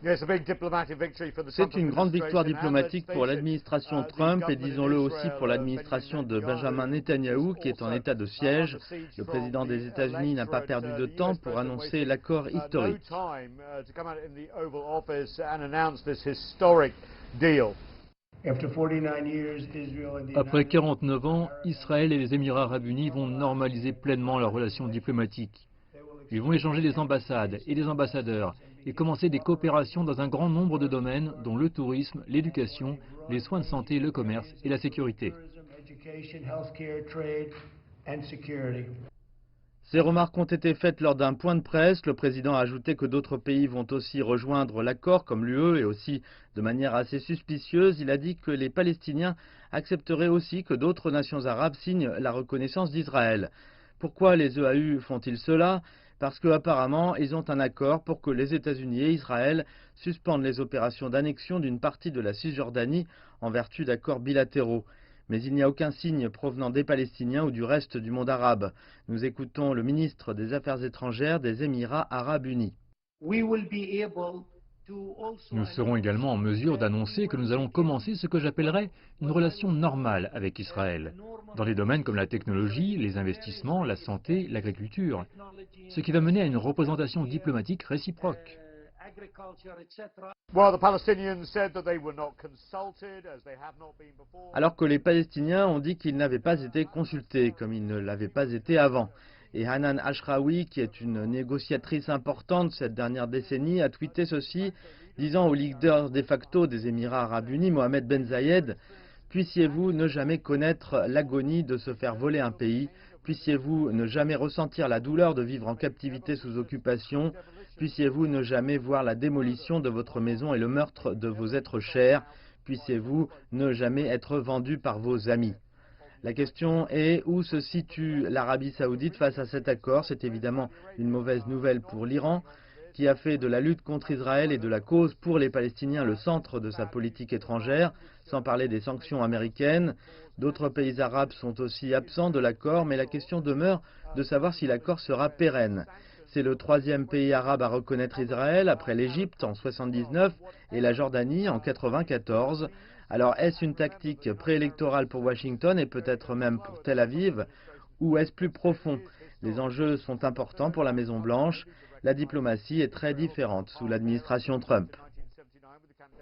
C'est une grande victoire diplomatique pour l'administration Trump et disons-le aussi pour l'administration de Benjamin Netanyahou qui est en état de siège. Le président des États-Unis n'a pas perdu de temps pour annoncer l'accord historique. Après 49 ans, Israël et les Émirats arabes unis vont normaliser pleinement leurs relations diplomatiques. Ils vont échanger des ambassades et des ambassadeurs et commencer des coopérations dans un grand nombre de domaines, dont le tourisme, l'éducation, les soins de santé, le commerce et la sécurité. Ces remarques ont été faites lors d'un point de presse. Le président a ajouté que d'autres pays vont aussi rejoindre l'accord, comme l'UE, et aussi de manière assez suspicieuse. Il a dit que les Palestiniens accepteraient aussi que d'autres nations arabes signent la reconnaissance d'Israël. Pourquoi les EAU font-ils cela? Parce qu'apparemment, ils ont un accord pour que les États-Unis et Israël suspendent les opérations d'annexion d'une partie de la Cisjordanie en vertu d'accords bilatéraux. Mais il n'y a aucun signe provenant des Palestiniens ou du reste du monde arabe. Nous écoutons le ministre des Affaires étrangères des Émirats arabes unis. Nous serons également en mesure d'annoncer que nous allons commencer ce que j'appellerais une relation normale avec Israël, dans des domaines comme la technologie, les investissements, la santé, l'agriculture, ce qui va mener à une représentation diplomatique réciproque. Alors que les Palestiniens ont dit qu'ils n'avaient pas été consultés, comme ils ne l'avaient pas été avant. Et Hanan Ashrawi, qui est une négociatrice importante cette dernière décennie, a tweeté ceci, disant au leader de facto des Émirats arabes unis, Mohamed Ben Zayed, « Puissiez-vous ne jamais connaître l'agonie de se faire voler un pays, puissiez-vous ne jamais ressentir la douleur de vivre en captivité sous occupation, puissiez-vous ne jamais voir la démolition de votre maison et le meurtre de vos êtres chers, puissiez-vous ne jamais être vendu par vos amis. » La question est où se situe l'Arabie saoudite face à cet accord. C'est évidemment une mauvaise nouvelle pour l'Iran, qui a fait de la lutte contre Israël et de la cause pour les Palestiniens le centre de sa politique étrangère, sans parler des sanctions américaines. D'autres pays arabes sont aussi absents de l'accord, mais la question demeure de savoir si l'accord sera pérenne. C'est le troisième pays arabe à reconnaître Israël, après l'Égypte en 1979 et la Jordanie en 1994. Alors est-ce une tactique préélectorale pour Washington et peut-être même pour Tel Aviv, ou est-ce plus profond? Les enjeux sont importants pour la Maison-Blanche. La diplomatie est très différente sous l'administration Trump.